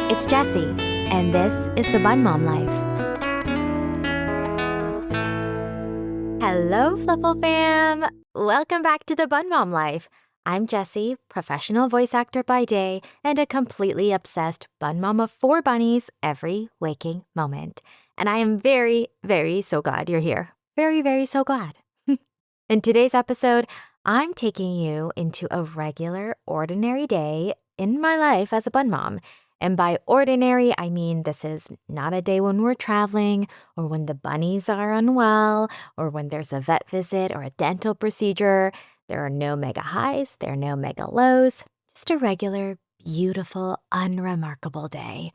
it's Jessie, and this is the Bunmom Life. Hello, Fluffle Fam! Welcome back to the Bunmom Life. I'm Jessie, professional voice actor by day and a completely obsessed bun mom of 4 bunnies every waking moment. And I am very, very so glad you're here. Very, very so glad. In today's episode, I'm taking you into a regular, ordinary day in my life as a bun mom. And by ordinary, I mean this is not a day when we're traveling or when the bunnies are unwell or when there's a vet visit or a dental procedure. There are no mega highs, there are no mega lows, just a regular, beautiful, unremarkable day.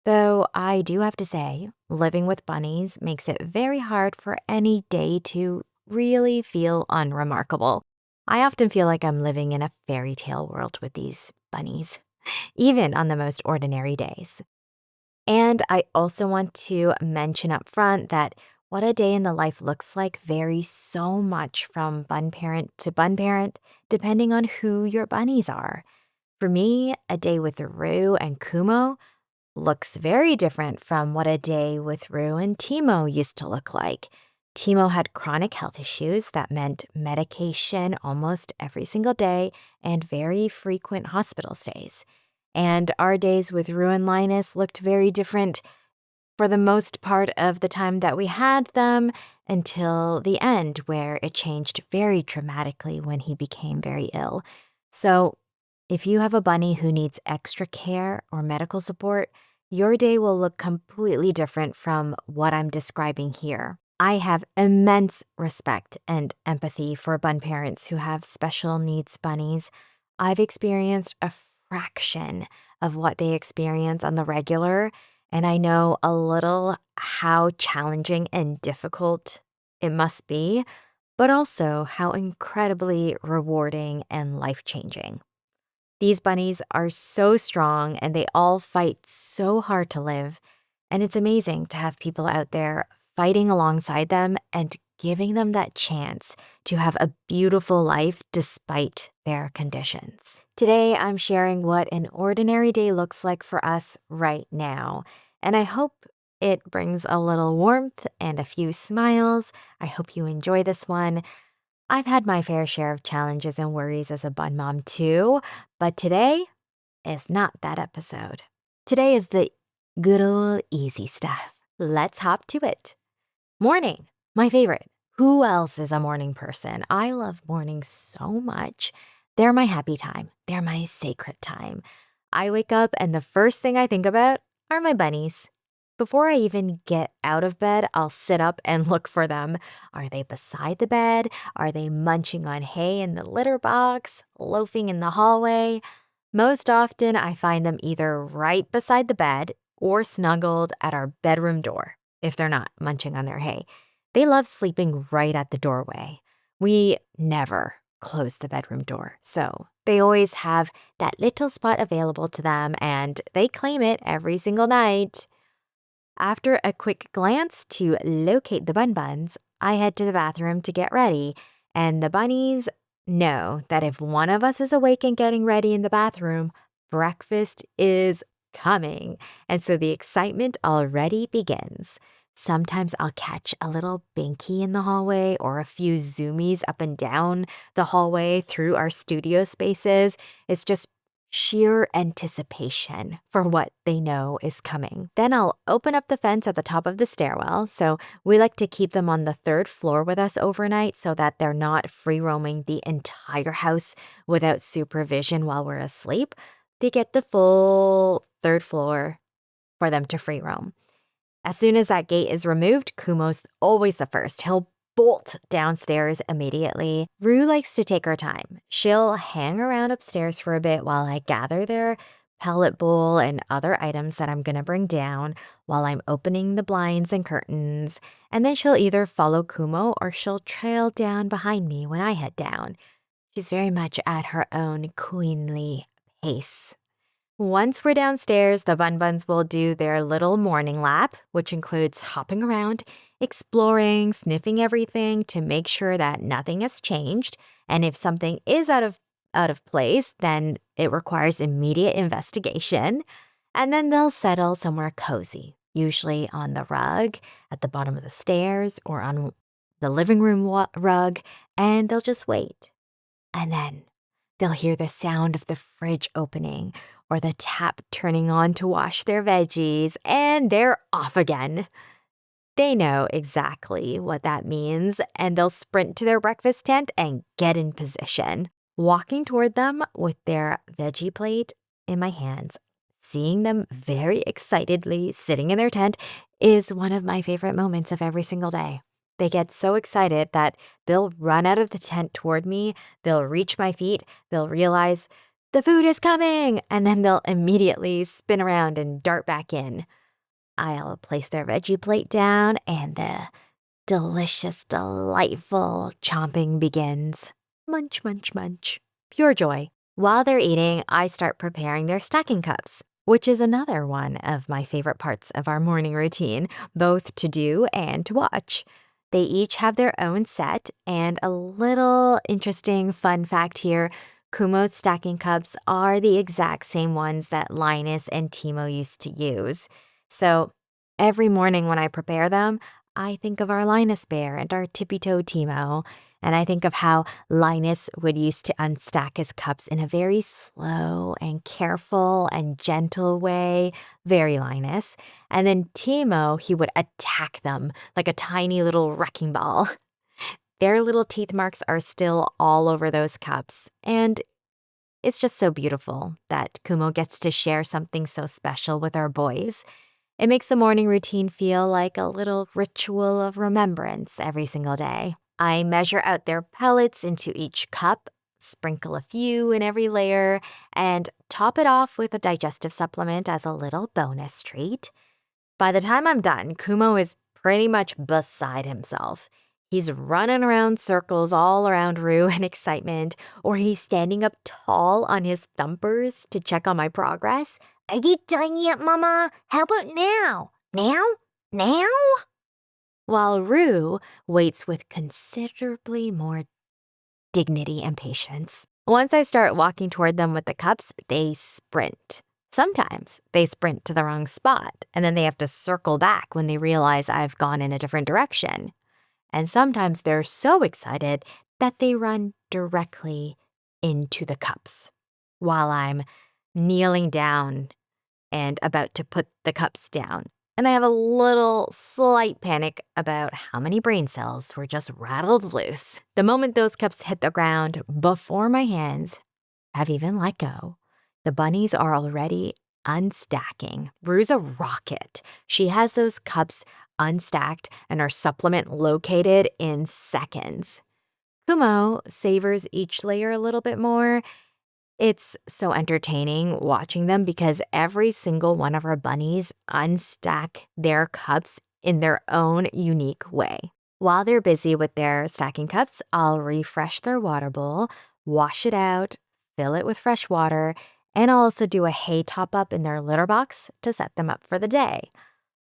Though I do have to say, living with bunnies makes it very hard for any day to really feel unremarkable. I often feel like I'm living in a fairy tale world with these bunnies, even on the most ordinary days. And I also want to mention up front that what a day in the life looks like varies so much from bun parent to bun parent, depending on who your bunnies are. For me, a day with Roo and Kumo looks very different from what a day with Roo and Timo used to look like. Timo had chronic health issues that meant medication almost every single day and very frequent hospital stays. And our days with Roo and Linus looked very different for the most part of the time that we had them until the end, where it changed very dramatically when he became very ill. So if you have a bunny who needs extra care or medical support, your day will look completely different from what I'm describing here. I have immense respect and empathy for bun parents who have special needs bunnies. I've experienced a fraction of what they experience on the regular, and I know a little how challenging and difficult it must be, but also how incredibly rewarding and life-changing. These bunnies are so strong and they all fight so hard to live, and it's amazing to have people out there fighting alongside them and giving them that chance to have a beautiful life despite their conditions. Today, I'm sharing what an ordinary day looks like for us right now, and I hope it brings a little warmth and a few smiles. I hope you enjoy this one. I've had my fair share of challenges and worries as a bun mom too, but today is not that episode. Today is the good old easy stuff. Let's hop to it. Morning, my favorite. Who else is a morning person? I love mornings so much. They're my happy time. They're my sacred time. I wake up and the first thing I think about are my bunnies. Before I even get out of bed, I'll sit up and look for them. Are they beside the bed? Are they munching on hay in the litter box? Loafing in the hallway? Most often, I find them either right beside the bed or snuggled at our bedroom door, if they're not munching on their hay. They love sleeping right at the doorway. We never close the bedroom door, so they always have that little spot available to them, and they claim it every single night. After a quick glance to locate the buns, I head to the bathroom to get ready, and the bunnies know that if one of us is awake and getting ready in the bathroom, breakfast is coming, and so the excitement already begins. Sometimes I'll catch a little binky in the hallway or a few zoomies up and down the hallway through our studio spaces. It's just sheer anticipation for what they know is coming. Then I'll open up the fence at the top of the stairwell. So we like to keep them on the 3rd floor with us overnight so that they're not free roaming the entire house without supervision while we're asleep. They get the full 3rd floor for them to free roam. As soon as that gate is removed, Kumo's always the first. He'll bolt downstairs immediately. Roo likes to take her time. She'll hang around upstairs for a bit while I gather their pellet bowl and other items that I'm going to bring down while I'm opening the blinds and curtains. And then she'll either follow Kumo or she'll trail down behind me when I head down. She's very much at her own queenly pace. Once we're downstairs, the buns will do their little morning lap, which includes hopping around, exploring, sniffing everything to make sure that nothing has changed. And if something is out of place, then it requires immediate investigation. And then they'll settle somewhere cozy, usually on the rug, at the bottom of the stairs, or on the living room rug, and they'll just wait. And then they'll hear the sound of the fridge opening or the tap turning on to wash their veggies, and they're off again. They know exactly what that means, and they'll sprint to their breakfast tent and get in position. Walking toward them with their veggie plate in my hands, seeing them very excitedly sitting in their tent is one of my favorite moments of every single day. They get so excited that they'll run out of the tent toward me, they'll reach my feet, they'll realize the food is coming, and then they'll immediately spin around and dart back in. I'll place their veggie plate down, and the delicious, delightful chomping begins. Munch, munch, munch. Pure joy. While they're eating, I start preparing their stacking cups, which is another one of my favorite parts of our morning routine, both to do and to watch. They each have their own set, and a little interesting fun fact here, Kumo's stacking cups are the exact same ones that Linus and Timo used to use. So every morning when I prepare them, I think of our Linus bear and our tippy-toed Timo, and I think of how Linus would used to unstack his cups in a very slow and careful and gentle way, very Linus. And then Timo, he would attack them like a tiny little wrecking ball. Their little teeth marks are still all over those cups, and it's just so beautiful that Kumo gets to share something so special with our boys. It makes the morning routine feel like a little ritual of remembrance every single day. I measure out their pellets into each cup, sprinkle a few in every layer, and top it off with a digestive supplement as a little bonus treat. By the time I'm done, Kumo is pretty much beside himself. He's running around circles all around Roo in excitement, or he's standing up tall on his thumpers to check on my progress. Are you done yet, Mama? How about now? Now? Now? While Roo waits with considerably more dignity and patience. Once I start walking toward them with the cups, they sprint. Sometimes they sprint to the wrong spot, and then they have to circle back when they realize I've gone in a different direction. And sometimes they're so excited that they run directly into the cups while I'm kneeling down and about to put the cups down. And I have a little slight panic about how many brain cells were just rattled loose. The moment those cups hit the ground, before my hands have even let go, the bunnies are already unstacking. Rue's a rocket. She has those cups unstacked and our supplement located in seconds. Kumo savors each layer a little bit more. It's so entertaining watching them because every single one of our bunnies unstack their cups in their own unique way. While they're busy with their stacking cups, I'll refresh their water bowl, wash it out, fill it with fresh water, and I'll also do a hay top-up in their litter box to set them up for the day.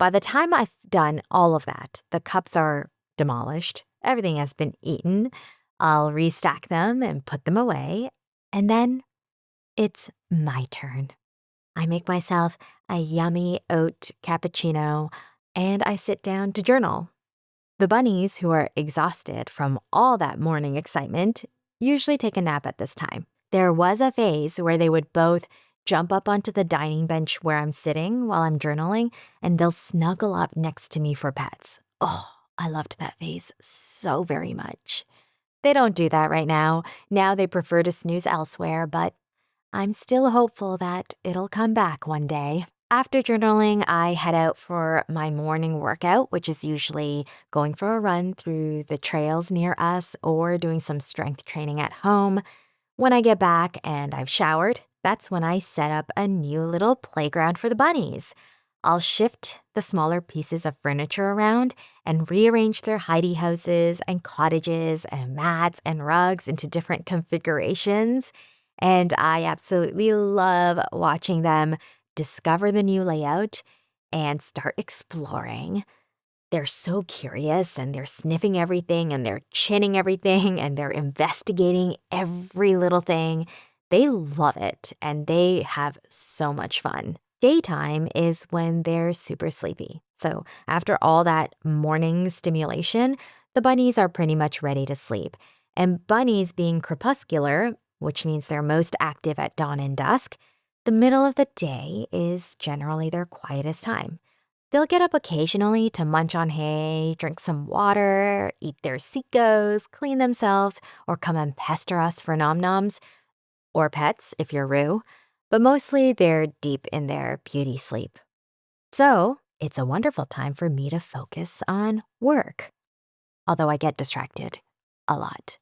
By the time I've done all of that, the cups are demolished, everything has been eaten. I'll restack them and put them away, and then it's my turn. I make myself a yummy oat cappuccino, and I sit down to journal. The bunnies, who are exhausted from all that morning excitement, usually take a nap at this time. There was a phase where they would both jump up onto the dining bench where I'm sitting while I'm journaling, and they'll snuggle up next to me for pets. Oh, I loved that phase so very much. They don't do that right now. Now they prefer to snooze elsewhere, but I'm still hopeful that it'll come back one day. After journaling, I head out for my morning workout, which is usually going for a run through the trails near us or doing some strength training at home. When I get back and I've showered, that's when I set up a new little playground for the bunnies. I'll shift the smaller pieces of furniture around and rearrange their hidey houses and cottages and mats and rugs into different configurations. And I absolutely love watching them discover the new layout and start exploring. They're so curious and they're sniffing everything and they're chinning everything and they're investigating every little thing. They love it and they have so much fun. Daytime is when they're super sleepy. So after all that morning stimulation, the bunnies are pretty much ready to sleep. And bunnies being crepuscular, which means they're most active at dawn and dusk, the middle of the day is generally their quietest time. They'll get up occasionally to munch on hay, drink some water, eat their Seekos, clean themselves, or come and pester us for nom-noms, or pets if you're Roo, but mostly they're deep in their beauty sleep. So it's a wonderful time for me to focus on work, although I get distracted a lot.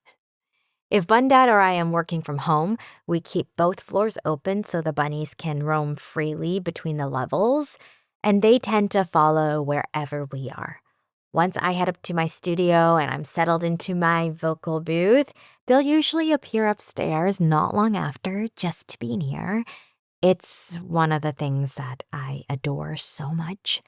If Bun Dad or I am working from home, we keep both floors open so the bunnies can roam freely between the levels, and they tend to follow wherever we are. Once I head up to my studio and I'm settled into my vocal booth, they'll usually appear upstairs not long after just to be near. It's one of the things that I adore so much.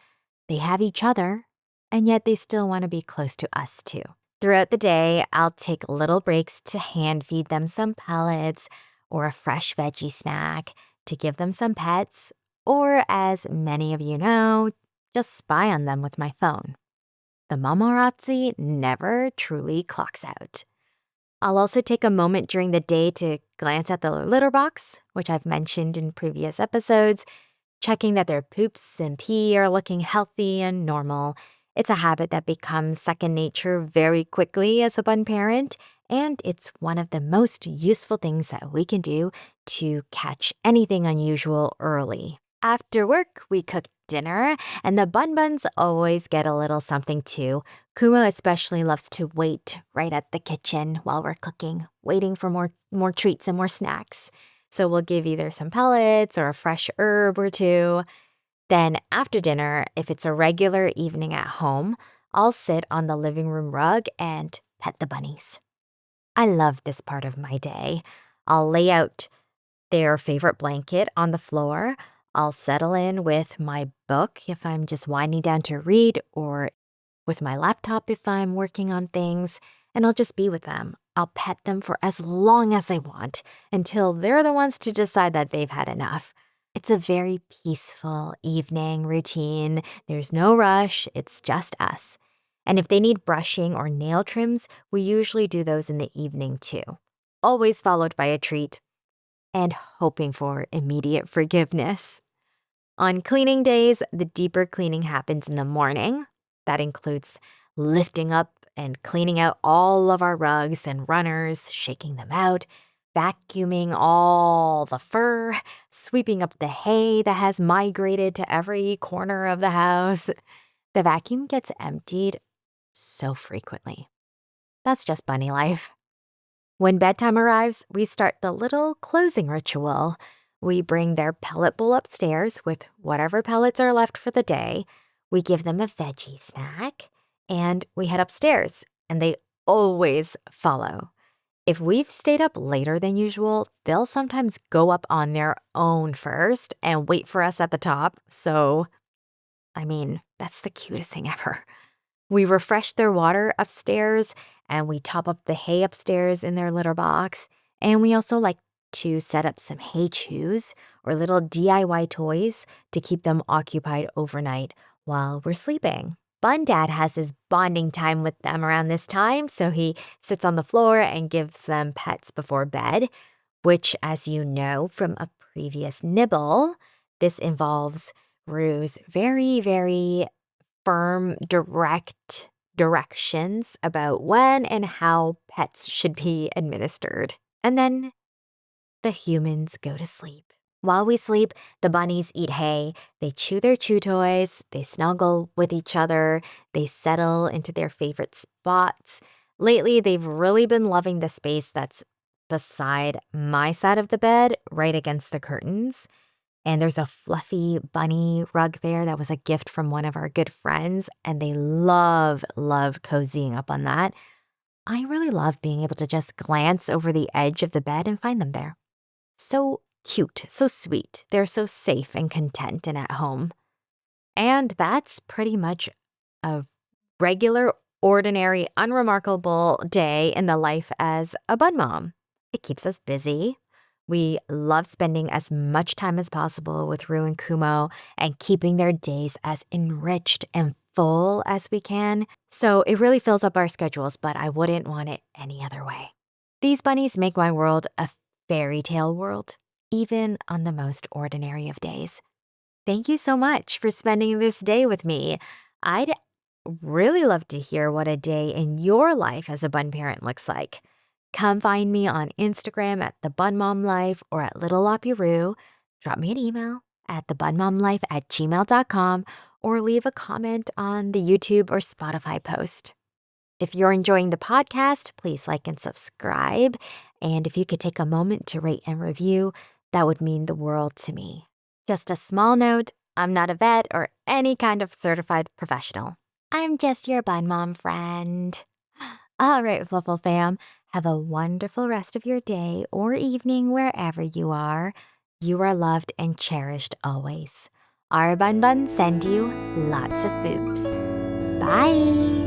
They have each other, and yet they still want to be close to us too. Throughout the day, I'll take little breaks to hand feed them some pellets or a fresh veggie snack, to give them some pets, or as many of you know, just spy on them with my phone. The mamarazzi never truly clocks out. I'll also take a moment during the day to glance at the litter box, which I've mentioned in previous episodes, checking that their poops and pee are looking healthy and normal. It's a habit that becomes second nature very quickly as a bun parent, and it's one of the most useful things that we can do to catch anything unusual early. After work, we cook dinner, and the buns always get a little something too. Kumo especially loves to wait right at the kitchen while we're cooking, waiting for more treats and more snacks. So we'll give either some pellets or a fresh herb or two. Then after dinner, if it's a regular evening at home, I'll sit on the living room rug and pet the bunnies. I love this part of my day. I'll lay out their favorite blanket on the floor. I'll settle in with my book if I'm just winding down to read, or with my laptop if I'm working on things, and I'll just be with them. I'll pet them for as long as they want until they're the ones to decide that they've had enough. It's a very peaceful evening routine. There's no rush, it's just us. And if they need brushing or nail trims, we usually do those in the evening too. Always followed by a treat and hoping for immediate forgiveness. On cleaning days, the deeper cleaning happens in the morning. That includes lifting up and cleaning out all of our rugs and runners, shaking them out, vacuuming all the fur, sweeping up the hay that has migrated to every corner of the house. The vacuum gets emptied so frequently. That's just bunny life. When bedtime arrives, we start the little closing ritual. We bring their pellet bowl upstairs with whatever pellets are left for the day. We give them a veggie snack, and we head upstairs, and they always follow. If we've stayed up later than usual, they'll sometimes go up on their own first and wait for us at the top. So, that's the cutest thing ever. We refresh their water upstairs, and we top up the hay upstairs in their litter box. And we also like to set up some hay chews or little DIY toys to keep them occupied overnight while we're sleeping. Bun Dad has his bonding time with them around this time, so he sits on the floor and gives them pets before bed, which, as you know from a previous nibble, this involves Roo's very, very firm, direct directions about when and how pets should be administered. And then the humans go to sleep. While we sleep, the bunnies eat hay, they chew their chew toys, they snuggle with each other, they settle into their favorite spots. Lately, they've really been loving the space that's beside my side of the bed, right against the curtains. And there's a fluffy bunny rug there that was a gift from one of our good friends, and they love cozying up on that. I really love being able to just glance over the edge of the bed and find them there. So cute, so sweet. They're so safe and content and at home. And that's pretty much a regular, ordinary, unremarkable day in the life as a bun mom. It keeps us busy. We love spending as much time as possible with Roo and Kumo and keeping their days as enriched and full as we can. So it really fills up our schedules, but I wouldn't want it any other way. These bunnies make my world a fairy tale world, even on the most ordinary of days. Thank you so much for spending this day with me. I'd really love to hear what a day in your life as a bun parent looks like. Come find me on Instagram at the Bunmom Life or at Little Loppy. Drop me an email at thebunmomlife@gmail.com or leave a comment on the YouTube or Spotify post. If you're enjoying the podcast, please like and subscribe. And if you could take a moment to rate and review, that would mean the world to me. Just a small note, I'm not a vet or any kind of certified professional. I'm just your bun mom friend. All right, Fluffle Fam, have a wonderful rest of your day or evening wherever you are. You are loved and cherished always. Our Bun Bun send you lots of boobs. Bye.